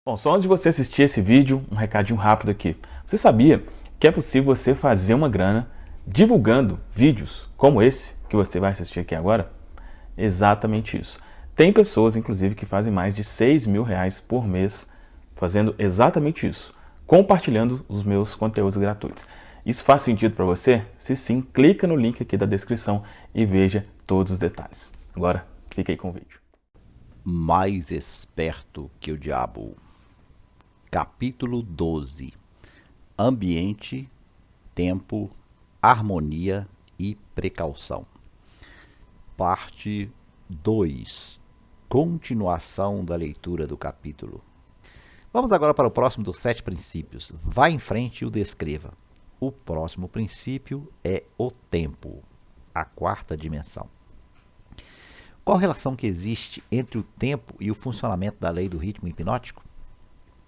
Bom, só antes de você assistir esse vídeo, um recadinho rápido aqui. Você sabia que é possível você fazer uma grana divulgando vídeos como esse que você vai assistir aqui agora? Exatamente isso. Tem pessoas, inclusive, que fazem mais de 6 mil reais por mês fazendo exatamente isso, compartilhando os meus conteúdos gratuitos. Isso faz sentido para você? Se sim, clica no link aqui da descrição e veja todos os detalhes. Agora, fique aí com o vídeo. Mais esperto que o diabo. Capítulo 12. Ambiente, tempo, harmonia e precaução. Parte 2. Continuação da leitura do capítulo. Vamos agora para o próximo dos 7 princípios. Vá em frente e o descreva. O próximo princípio é o tempo, a 4ª dimensão. Qual a relação que existe entre o tempo e o funcionamento da lei do ritmo hipnótico?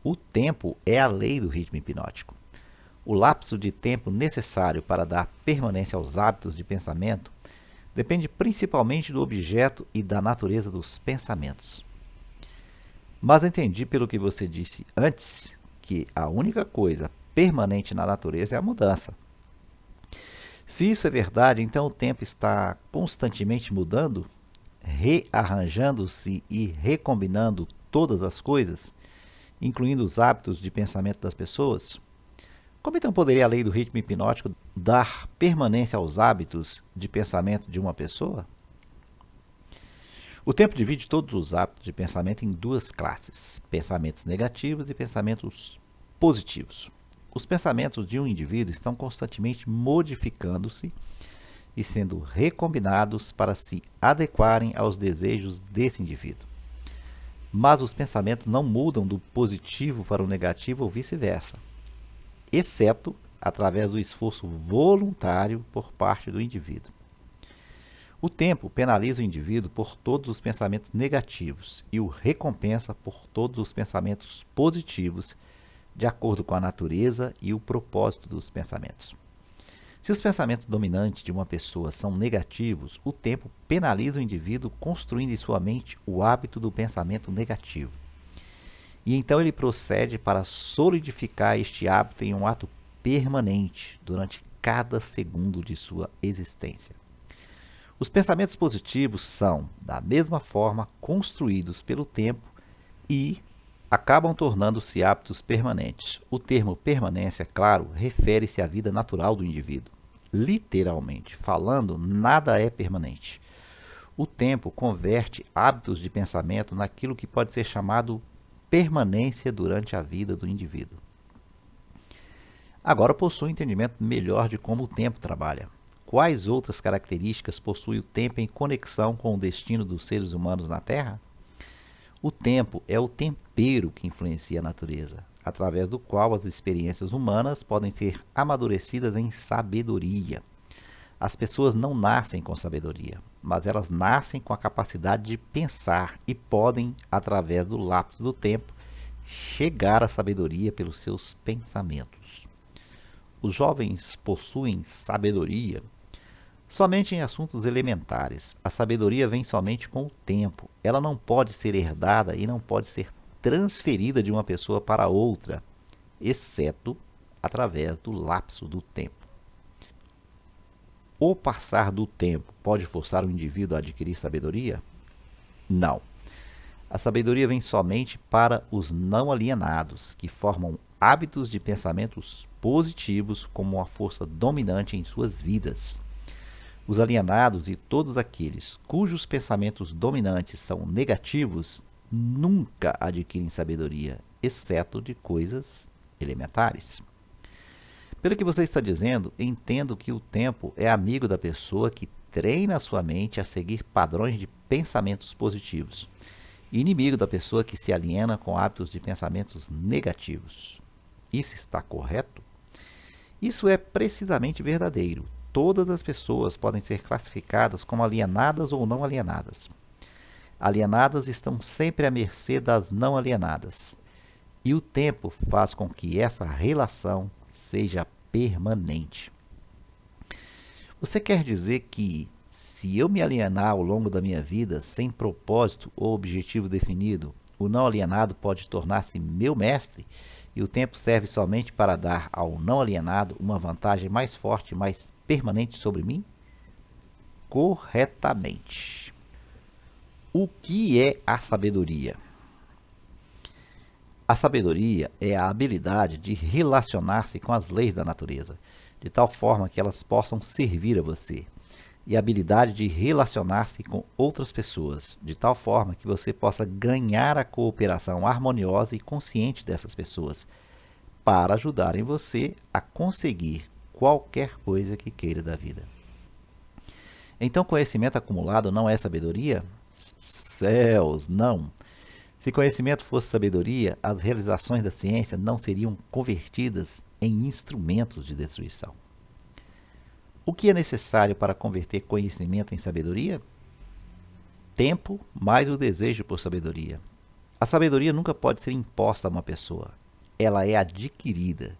O tempo é a lei do ritmo hipnótico. O lapso de tempo necessário para dar permanência aos hábitos de pensamento depende principalmente do objeto e da natureza dos pensamentos. Mas entendi pelo que você disse antes que a única coisa permanente na natureza é a mudança. Se isso é verdade, então o tempo está constantemente mudando, rearranjando-se e recombinando todas as coisas, incluindo os hábitos de pensamento das pessoas? Como então poderia a lei do ritmo hipnótico dar permanência aos hábitos de pensamento de uma pessoa? O tempo divide todos os hábitos de pensamento em 2 classes: pensamentos negativos e pensamentos positivos. Os pensamentos de um indivíduo estão constantemente modificando-se e sendo recombinados para se adequarem aos desejos desse indivíduo. Mas os pensamentos não mudam do positivo para o negativo ou vice-versa, exceto através do esforço voluntário por parte do indivíduo. O tempo penaliza o indivíduo por todos os pensamentos negativos e o recompensa por todos os pensamentos positivos, de acordo com a natureza e o propósito dos pensamentos. Se os pensamentos dominantes de uma pessoa são negativos, o tempo penaliza o indivíduo construindo em sua mente o hábito do pensamento negativo. E então ele procede para solidificar este hábito em um ato permanente durante cada segundo de sua existência. Os pensamentos positivos são, da mesma forma, construídos pelo tempo e acabam tornando-se hábitos permanentes. O termo permanência, claro, refere-se à vida natural do indivíduo. Literalmente falando, nada é permanente. O tempo converte hábitos de pensamento naquilo que pode ser chamado permanência durante a vida do indivíduo. Agora possui um entendimento melhor de como o tempo trabalha. Quais outras características possui o tempo em conexão com o destino dos seres humanos na Terra? O tempo é o tempero que influencia a natureza, através do qual as experiências humanas podem ser amadurecidas em sabedoria. As pessoas não nascem com sabedoria, mas elas nascem com a capacidade de pensar e podem, através do lapso do tempo, chegar à sabedoria pelos seus pensamentos. Os jovens possuem sabedoria somente em assuntos elementares. A sabedoria vem somente com o tempo. Ela não pode ser herdada e não pode ser transferida de uma pessoa para outra, exceto através do lapso do tempo. O passar do tempo pode forçar o indivíduo a adquirir sabedoria? Não. A sabedoria vem somente para os não alienados, que formam hábitos de pensamentos positivos como uma força dominante em suas vidas. Os alienados e todos aqueles cujos pensamentos dominantes são negativos nunca adquirem sabedoria, exceto de coisas elementares. Pelo que você está dizendo, entendo que o tempo é amigo da pessoa que treina a sua mente a seguir padrões de pensamentos positivos, e inimigo da pessoa que se aliena com hábitos de pensamentos negativos. Isso está correto? Isso é precisamente verdadeiro. Todas as pessoas podem ser classificadas como alienadas ou não alienadas. Alienadas estão sempre à mercê das não alienadas. E o tempo faz com que essa relação seja permanente. Você quer dizer que, se eu me alienar ao longo da minha vida sem propósito ou objetivo definido, O não alienado pode tornar-se meu mestre e o tempo serve somente para dar ao não alienado uma vantagem mais forte e mais permanente sobre mim? Corretamente. O que é a sabedoria? A sabedoria é a habilidade de relacionar-se com as leis da natureza, de tal forma que elas possam servir a você, e a habilidade de relacionar-se com outras pessoas, de tal forma que você possa ganhar a cooperação harmoniosa e consciente dessas pessoas, para ajudarem você a conseguir qualquer coisa que queira da vida. Então, conhecimento acumulado não é sabedoria? Céus, não! Se conhecimento fosse sabedoria, as realizações da ciência não seriam convertidas em instrumentos de destruição. O que é necessário para converter conhecimento em sabedoria? Tempo mais o desejo por sabedoria. A sabedoria nunca pode ser imposta a uma pessoa. Ela é adquirida.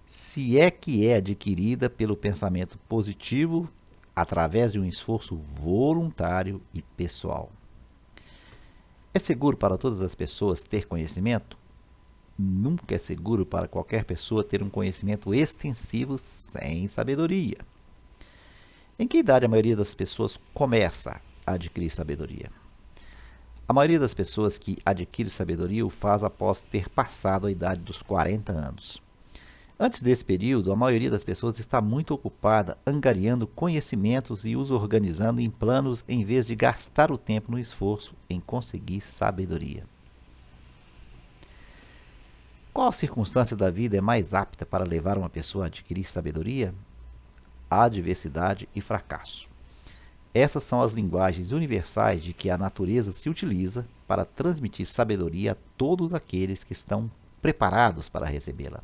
Se é que é adquirida pelo pensamento positivo, através de um esforço voluntário e pessoal. É seguro para todas as pessoas ter conhecimento? Nunca é seguro para qualquer pessoa ter um conhecimento extensivo sem sabedoria. Em que idade a maioria das pessoas começa a adquirir sabedoria? A maioria das pessoas que adquire sabedoria o faz após ter passado a idade dos 40 anos. Antes desse período, a maioria das pessoas está muito ocupada angariando conhecimentos e os organizando em planos em vez de gastar o tempo no esforço em conseguir sabedoria. Qual circunstância da vida é mais apta para levar uma pessoa a adquirir sabedoria? Adversidade e fracasso. Essas são as linguagens universais de que a natureza se utiliza para transmitir sabedoria a todos aqueles que estão preparados para recebê-la.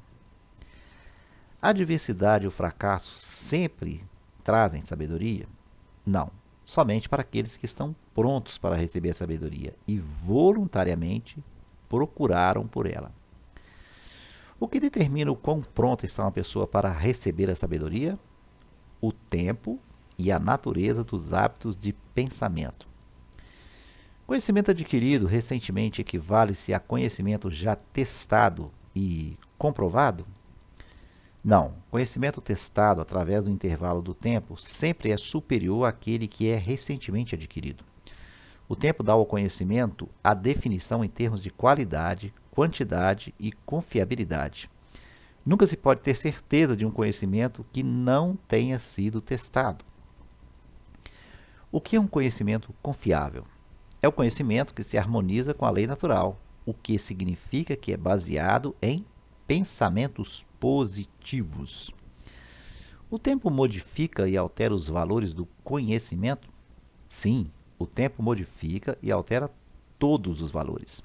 A adversidade e o fracasso sempre trazem sabedoria? Não, somente para aqueles que estão prontos para receber a sabedoria e voluntariamente procuraram por ela. O que determina o quão pronta está uma pessoa para receber a sabedoria? O tempo e a natureza dos hábitos de pensamento. Conhecimento adquirido recentemente equivale-se a conhecimento já testado e comprovado? Não, conhecimento testado através do intervalo do tempo sempre é superior àquele que é recentemente adquirido. O tempo dá ao conhecimento a definição em termos de qualidade, quantidade e confiabilidade. Nunca se pode ter certeza de um conhecimento que não tenha sido testado. O que é um conhecimento confiável? É o conhecimento que se harmoniza com a lei natural, o que significa que é baseado em pensamentos positivos. O tempo modifica e altera os valores do conhecimento? Sim, o tempo modifica e altera todos os valores.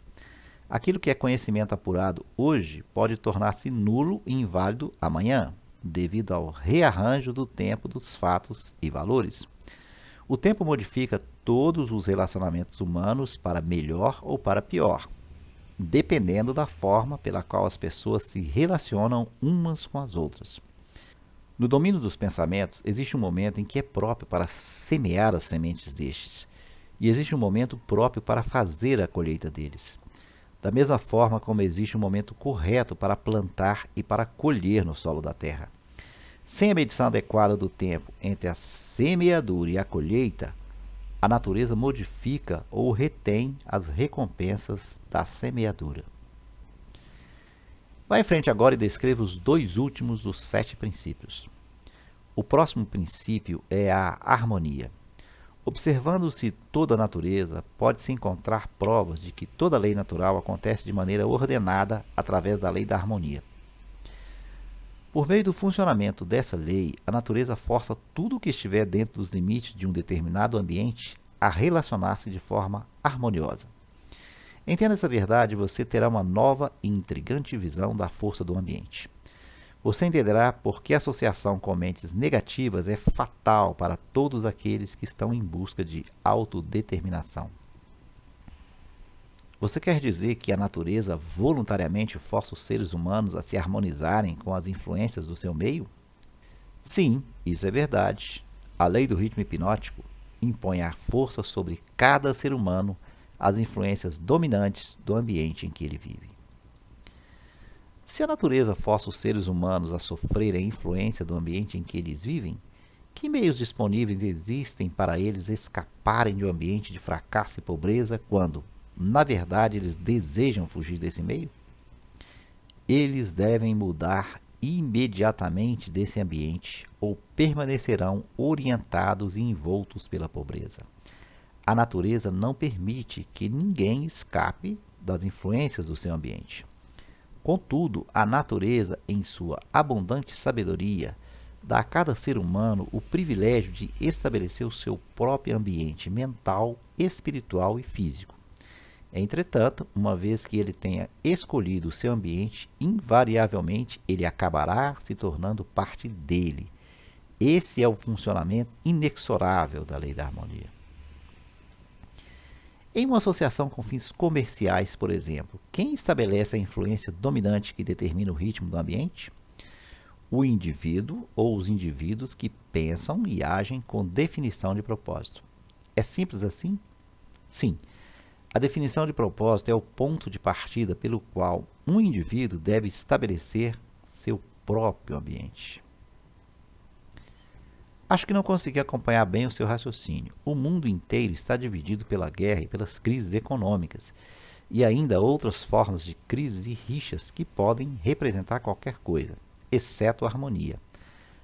Aquilo que é conhecimento apurado hoje pode tornar-se nulo e inválido amanhã, devido ao rearranjo do tempo dos fatos e valores. O tempo modifica todos os relacionamentos humanos para melhor ou para pior, dependendo da forma pela qual as pessoas se relacionam umas com as outras. No domínio dos pensamentos, existe um momento em que é próprio para semear as sementes destes, e existe um momento próprio para fazer a colheita deles. Da mesma forma como existe um momento correto para plantar e para colher no solo da terra. Sem a medição adequada do tempo entre a semeadura e a colheita, a natureza modifica ou retém as recompensas da semeadura. Vá em frente agora e descreva os dois últimos dos 7 princípios. O próximo princípio é a harmonia. Observando-se toda a natureza, pode-se encontrar provas de que toda lei natural acontece de maneira ordenada através da lei da harmonia. Por meio do funcionamento dessa lei, a natureza força tudo o que estiver dentro dos limites de um determinado ambiente a relacionar-se de forma harmoniosa. Entenda essa verdade e você terá uma nova e intrigante visão da força do ambiente. Você entenderá por que a associação com mentes negativas é fatal para todos aqueles que estão em busca de autodeterminação. Você quer dizer que a natureza voluntariamente força os seres humanos a se harmonizarem com as influências do seu meio? Sim, isso é verdade. A lei do ritmo hipnótico impõe a força sobre cada ser humano as influências dominantes do ambiente em que ele vive. Se a natureza força os seres humanos a sofrerem a influência do ambiente em que eles vivem, que meios disponíveis existem para eles escaparem de um ambiente de fracasso e pobreza quando, na verdade, eles desejam fugir desse meio? Eles devem mudar imediatamente desse ambiente ou permanecerão orientados e envoltos pela pobreza. A natureza não permite que ninguém escape das influências do seu ambiente. Contudo, a natureza, em sua abundante sabedoria, dá a cada ser humano o privilégio de estabelecer o seu próprio ambiente mental, espiritual e físico. Entretanto, uma vez que ele tenha escolhido o seu ambiente, invariavelmente ele acabará se tornando parte dele. Esse é o funcionamento inexorável da lei da harmonia. Em uma associação com fins comerciais, por exemplo, quem estabelece a influência dominante que determina o ritmo do ambiente? O indivíduo ou os indivíduos que pensam e agem com definição de propósito. É simples assim? Sim. A definição de propósito é o ponto de partida pelo qual um indivíduo deve estabelecer seu próprio ambiente. Acho que não consegui acompanhar bem o seu raciocínio. O mundo inteiro está dividido pela guerra e pelas crises econômicas, e ainda outras formas de crises e rixas que podem representar qualquer coisa, exceto a harmonia.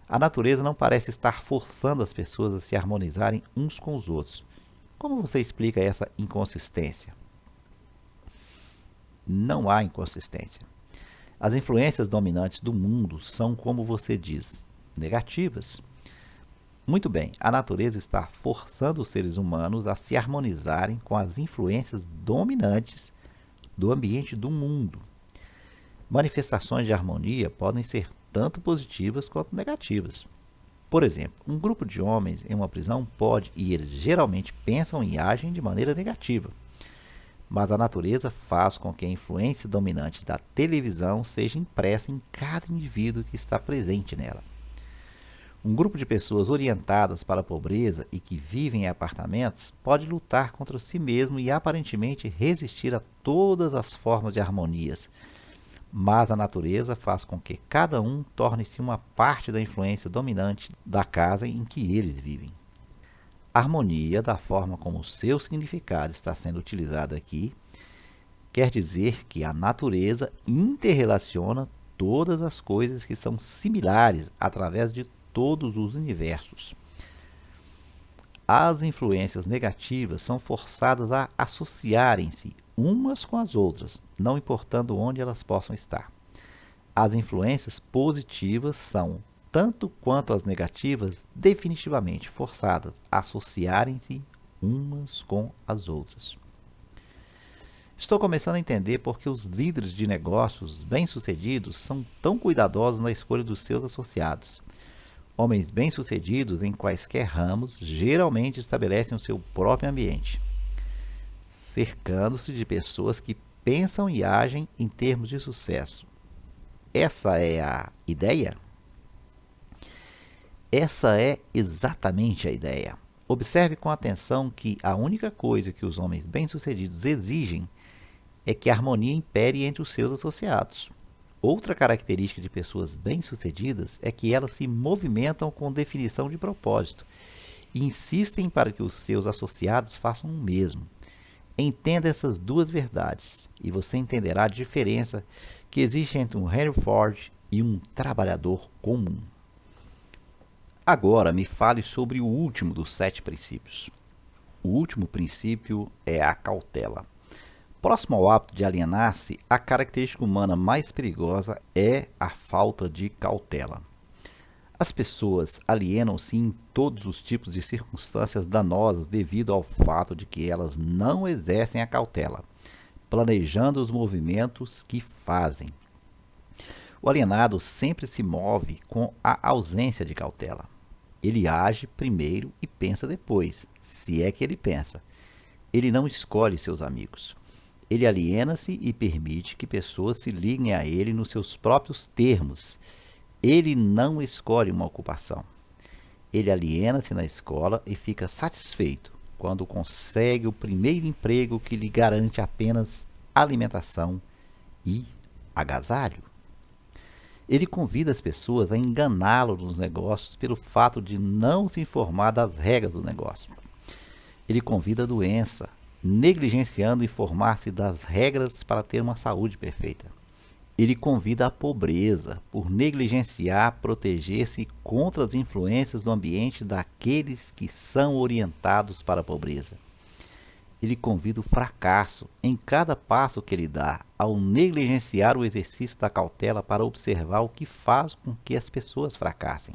A natureza não parece estar forçando as pessoas a se harmonizarem uns com os outros. Como você explica essa inconsistência? Não há inconsistência. As influências dominantes do mundo são, como você diz, negativas. Muito bem, a natureza está forçando os seres humanos a se harmonizarem com as influências dominantes do ambiente do mundo. Manifestações de harmonia podem ser tanto positivas quanto negativas. Por exemplo, um grupo de homens em uma prisão pode, e eles geralmente pensam e agem de maneira negativa. Mas a natureza faz com que a influência dominante da televisão seja impressa em cada indivíduo que está presente nela. Um grupo de pessoas orientadas para a pobreza e que vivem em apartamentos pode lutar contra si mesmo e aparentemente resistir a todas as formas de harmonias. Mas a natureza faz com que cada um torne-se uma parte da influência dominante da casa em que eles vivem. A harmonia, da forma como o seu significado está sendo utilizado aqui, quer dizer que a natureza interrelaciona todas as coisas que são similares através de todos os universos. As influências negativas são forçadas a associarem-se umas com as outras, não importando onde elas possam estar. As influências positivas são, tanto quanto as negativas, definitivamente forçadas a associarem-se umas com as outras. Estou começando a entender por que os líderes de negócios bem-sucedidos são tão cuidadosos na escolha dos seus associados. Homens bem-sucedidos em quaisquer ramos geralmente estabelecem o seu próprio ambiente, cercando-se de pessoas que pensam e agem em termos de sucesso. Essa é a ideia? Essa é exatamente a ideia. Observe com atenção que a única coisa que os homens bem-sucedidos exigem é que a harmonia impere entre os seus associados. Outra característica de pessoas bem-sucedidas é que elas se movimentam com definição de propósito e insistem para que os seus associados façam o mesmo. Entenda essas duas verdades e você entenderá a diferença que existe entre um Henry Ford e um trabalhador comum. Agora me fale sobre o último dos 7 princípios. O último princípio é a cautela. Próximo ao hábito de alienar-se, a característica humana mais perigosa é a falta de cautela. As pessoas alienam-se em todos os tipos de circunstâncias danosas devido ao fato de que elas não exercem a cautela, planejando os movimentos que fazem. O alienado sempre se move com a ausência de cautela. Ele age primeiro e pensa depois, se é que ele pensa. Ele não escolhe seus amigos. Ele aliena-se e permite que pessoas se liguem a ele nos seus próprios termos. Ele não escolhe uma ocupação. Ele aliena-se na escola e fica satisfeito quando consegue o primeiro emprego que lhe garante apenas alimentação e agasalho. Ele convida as pessoas a enganá-lo nos negócios pelo fato de não se informar das regras do negócio. Ele convida a doença, negligenciando informar-se das regras para ter uma saúde perfeita. Ele convida a pobreza, por negligenciar proteger-se contra as influências do ambiente daqueles que são orientados para a pobreza. Ele convida o fracasso em cada passo que ele dá, ao negligenciar o exercício da cautela para observar o que faz com que as pessoas fracassem.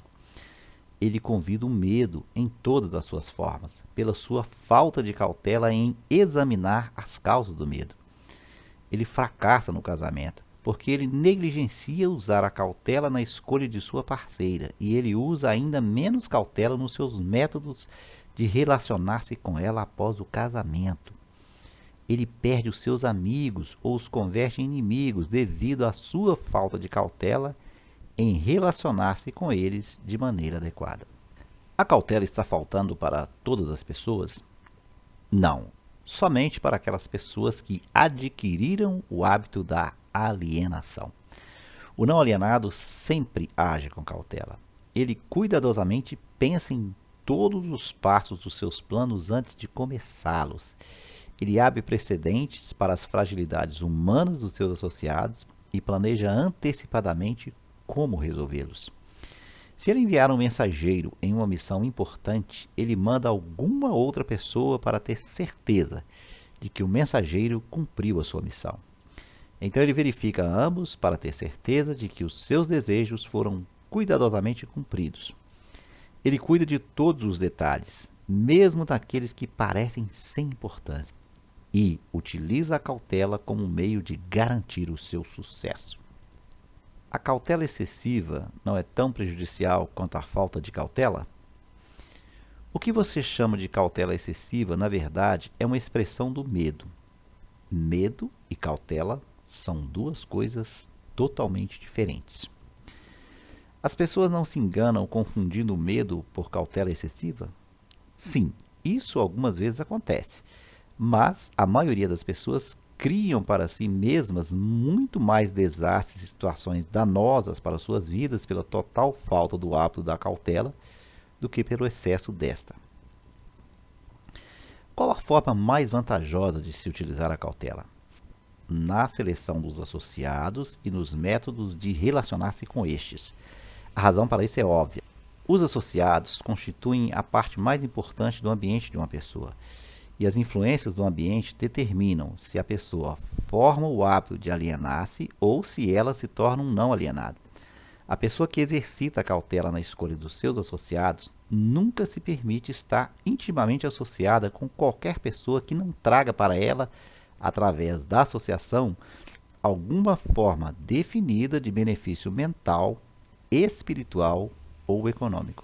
Ele convida o medo em todas as suas formas, pela sua falta de cautela em examinar as causas do medo. Ele fracassa no casamento, porque ele negligencia usar a cautela na escolha de sua parceira, e ele usa ainda menos cautela nos seus métodos de relacionar-se com ela após o casamento. Ele perde os seus amigos ou os converte em inimigos devido à sua falta de cautela em relacionar-se com eles de maneira adequada. A cautela está faltando para todas as pessoas? Não, somente para aquelas pessoas que adquiriram o hábito da alienação. O não alienado sempre age com cautela. Ele cuidadosamente pensa em todos os passos dos seus planos antes de começá-los. Ele abre precedentes para as fragilidades humanas dos seus associados e planeja antecipadamente como resolvê-los. Se ele enviar um mensageiro em uma missão importante, ele manda alguma outra pessoa para ter certeza de que o mensageiro cumpriu a sua missão. Então ele verifica ambos para ter certeza de que os seus desejos foram cuidadosamente cumpridos. Ele cuida de todos os detalhes, mesmo daqueles que parecem sem importância, e utiliza a cautela como meio de garantir o seu sucesso. A cautela excessiva não é tão prejudicial quanto a falta de cautela? O que você chama de cautela excessiva, na verdade, é uma expressão do medo. Medo e cautela são duas coisas totalmente diferentes. As pessoas não se enganam confundindo o medo por cautela excessiva? Sim, isso algumas vezes acontece, mas a maioria das pessoas criam para si mesmas muito mais desastres e situações danosas para suas vidas pela total falta do hábito da cautela do que pelo excesso desta. Qual a forma mais vantajosa de se utilizar a cautela? Na seleção dos associados e nos métodos de relacionar-se com estes. A razão para isso é óbvia. Os associados constituem a parte mais importante do ambiente de uma pessoa. E as influências do ambiente determinam se a pessoa forma o hábito de alienar-se ou se ela se torna um não alienado. A pessoa que exercita a cautela na escolha dos seus associados nunca se permite estar intimamente associada com qualquer pessoa que não traga para ela, através da associação, alguma forma definida de benefício mental, espiritual ou econômico.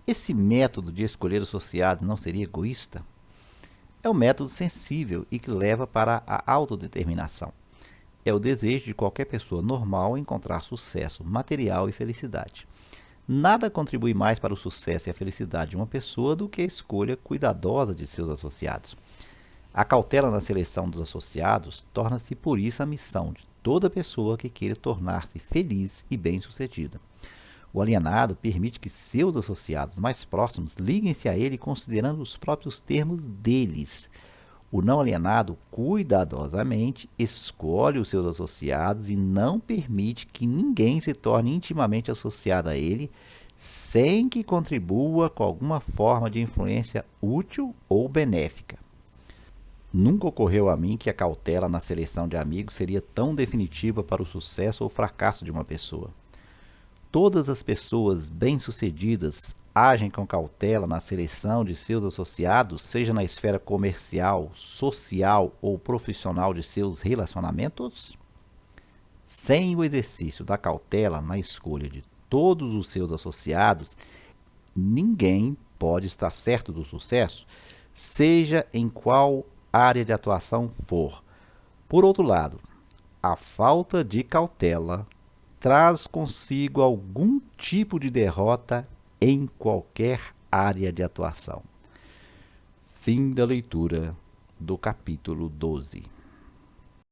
Esse método de escolher associados não seria egoísta? É um método sensível e que leva para a autodeterminação. É o desejo de qualquer pessoa normal encontrar sucesso material e felicidade. Nada contribui mais para o sucesso e a felicidade de uma pessoa do que a escolha cuidadosa de seus associados. A cautela na seleção dos associados torna-se por isso a missão de toda pessoa que queira tornar-se feliz e bem-sucedida. O alienado permite que seus associados mais próximos liguem-se a ele considerando os próprios termos deles. O não alienado cuidadosamente escolhe os seus associados e não permite que ninguém se torne intimamente associado a ele sem que contribua com alguma forma de influência útil ou benéfica. Nunca ocorreu a mim que a cautela na seleção de amigos seria tão definitiva para o sucesso ou fracasso de uma pessoa. Todas as pessoas bem-sucedidas agem com cautela na seleção de seus associados, seja na esfera comercial, social ou profissional de seus relacionamentos? Sem o exercício da cautela na escolha de todos os seus associados, ninguém pode estar certo do sucesso, seja em qual área de atuação for. Por outro lado, a falta de cautela traz consigo algum tipo de derrota em qualquer área de atuação. Fim da leitura do capítulo 12.